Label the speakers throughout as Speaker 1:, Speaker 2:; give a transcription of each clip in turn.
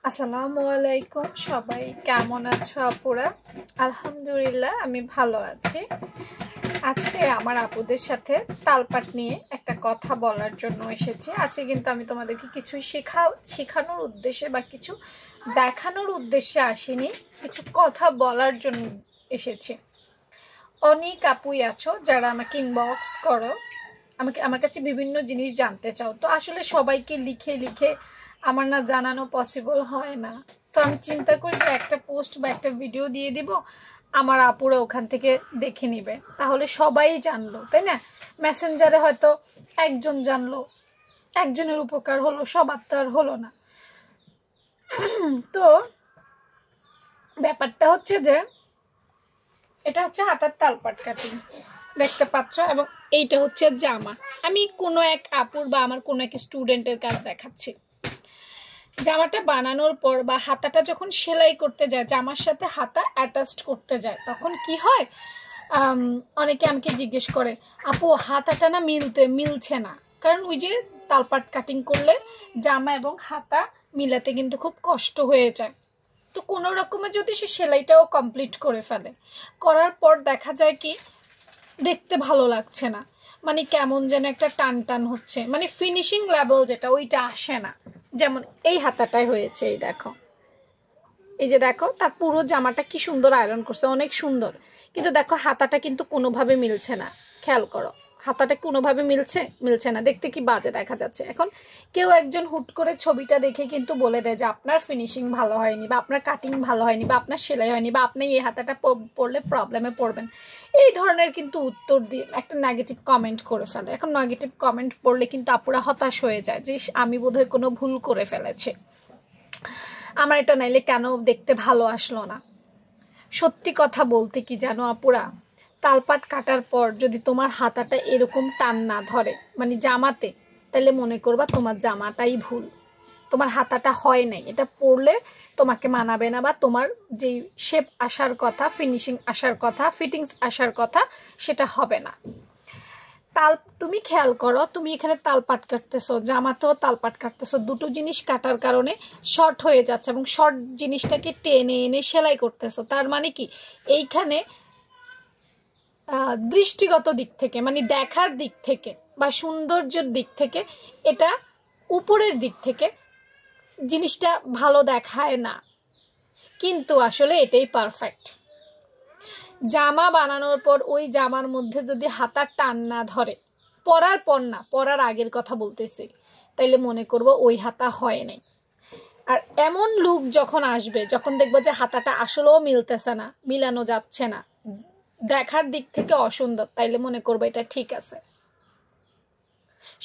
Speaker 1: আসসালামু আলাইকুম, সবাই কেমন আছো আপুরা? আলহামদুলিল্লাহ আমি ভালো আছি। আজকে আমার আপুদের সাথে তালপাট নিয়ে একটা কথা বলার জন্য এসেছি। আজকে কিন্তু আমি তোমাদেরকে কিছু শেখানোর উদ্দেশ্যে বা কিছু দেখানোর উদ্দেশ্যে আসিনি, কিছু কথা বলার জন্য এসেছি। অনেক আপুই আছো যারা আমাকে ইনবক্স করো, আমার কাছে বিভিন্ন জিনিস জানতে চাও। তো আসলে সবাইকে লিখে লিখে আমার না জানানো পসিবল হয় না। তো আমি চিন্তা করি যে একটা পোস্ট বা একটা ভিডিও দিয়ে দিব, আমার আপুরা ওখান থেকে দেখে নিবে, তাহলে সবাই জানলো, তাই না? মেসেঞ্জারে হয়তো একজন জানলো, একজনের উপকার হলো, সবার তো আর হলো না। তো ব্যাপারটা হচ্ছে যে এটা হচ্ছে হাতার তালপাট কাটিং, দেখতে পাচ্ছ, এবং এইটা হচ্ছে জামা। আমি কোনো এক আপুর বা আমার কোনো এক স্টুডেন্টের কাজ দেখাচ্ছি। জামাটা বানানোর পর বা হাতাটা যখন সেলাই করতে যায়, জামার সাথে হাতা অ্যাটাচড করতে যায়, তখন কি হয়, অনেকে আমাকে জিজ্ঞেস করে, আপু হাতাটা না মিলছে না। কারণ ওই যে তালপাট কাটিং করলে জামা এবং হাতা মিলাতে কিন্তু খুব কষ্ট হয়ে যায়। তো কোনো রকমে যদি সে সেলাইটাও কমপ্লিট করে ফেলে, করার পর দেখা যায় কি দেখতে ভালো লাগছে না, মানে কেমন যেন একটা টান টান হচ্ছে, মানে ফিনিশিং লেভেল যেটা ওইটা আসে না। যেমন এই হাতাটাই হয়েছে, এই দেখো, এই যে দেখো তার পুরো জামাটা কি সুন্দর আয়রন করছে, অনেক সুন্দর, কিন্তু দেখো হাতাটা কিন্তু কোনোভাবে মিলছে না। খেয়াল করো, হাতাটা কোনোভাবে মিলছে না, দেখতে কি বাজে দেখা যাচ্ছে। এখন কেউ একজন হুট করে ছবিটা দেখে কিন্তু বলে দেয় যে আপনার ফিনিশিং ভালো হয়নি, বা আপনার কাটিং ভালো হয়নি, বা আপনার সেলাই হয়নি, বা আপনি এই হাতাটা পরলে প্রবলেমে পড়বেন, এই ধরনের কিন্তু উত্তর দিয়ে একটা নেগেটিভ কমেন্ট করে ফেলে। এখন নেগেটিভ কমেন্ট পড়লে কিন্তু আপুরা হতাশ হয়ে যায় যে আমি বোধহয় কোনো ভুল করে ফেলেছি, আমার এটা নাইলে কেন দেখতে ভালো আসলো না। সত্যি কথা বলতে কি জানো আপুরা, তালপাট কাটার পর যদি তোমার হাতাটা এরকম টান না ধরে, মানে জামাতে, তাহলে মনে করবা তোমার জামাটাই ভুল, তোমার হাতাটা হয় নাই, এটা পরলে তোমাকে মানাবে না, বা তোমার যেই শেপ আসার কথা, ফিনিশিং আসার কথা, ফিটিংস আসার কথা, সেটা হবে না। তুমি খেয়াল করো, তুমি এখানে তালপাট কাটতেছো, জামাতেও তালপাট কাটতেছো, দুটো জিনিস কাটার কারণে শর্ট হয়ে যাচ্ছে, এবং শর্ট জিনিসটাকে টেনে এনে সেলাই করতেছো। তার মানে কি, এইখানে দৃষ্টিগত দিক থেকে, মানে দেখার দিক থেকে বা সৌন্দর্যের দিক থেকে, এটা উপরের দিক থেকে জিনিসটা ভালো দেখায় না, কিন্তু আসলে এটাই পারফেক্ট। জামা বানানোর পর ওই জামার মধ্যে যদি হাতার টান না ধরে, পরার পর না, পরার আগের কথা বলতেছি, তাইলে মনে করবো ওই হাতা হয় নাই। আর এমন লুক যখন আসবে, যখন দেখবো যে হাতাটা আসলেও মিলতেছে না, মিলানো যাচ্ছে না, দেখার দিক থেকে অসুন্দর, তাইলে মনে করবো এটা ঠিক আছে।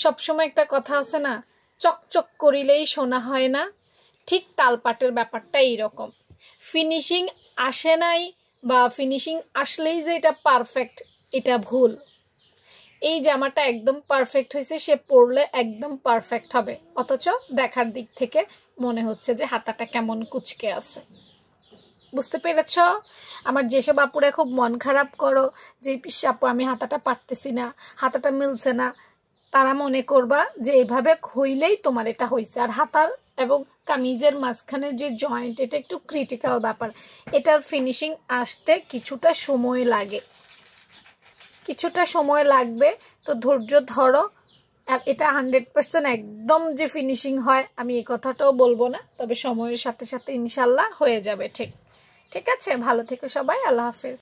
Speaker 1: সবসময় একটা কথা আছে না, চকচক করিলেই সোনা হয় না, ঠিক তালপাটের ব্যাপারটা এইরকম। ফিনিশিং আসে নাই বা ফিনিশিং আসলেই যে এটা পারফেক্ট, এটা ভুল। এই জামাটা একদম পারফেক্ট হয়েছে, সে পরলে একদম পারফেক্ট হবে, অথচ দেখার দিক থেকে মনে হচ্ছে যে হাতাটা কেমন কুচকে আছে। বুঝতে পেরেছ? আমার যেসব আপুরা খুব মন খারাপ করো যে আপু আমি হাতাটা পারতেছি না, হাতাটা মিলছে না, তারা মনে করবা যে এইভাবে হইলেই তোমার এটা হয়েছে। আর হাতার এবং কামিজের মাঝখানের যে জয়েন্ট, এটা একটু ক্রিটিক্যাল ব্যাপার, এটার ফিনিশিং আসতে কিছুটা সময় লাগে, কিছুটা সময় লাগবে। তো ধৈর্য ধরো। আর এটা 100% একদম যে ফিনিশিং হয় আমি এই কথাটাও বলবো না, তবে সময়ের সাথে সাথে ইনশাল্লাহ হয়ে যাবে। ঠিক আছে, ভালো থেকো সবাই, আল্লাহ হাফেজ।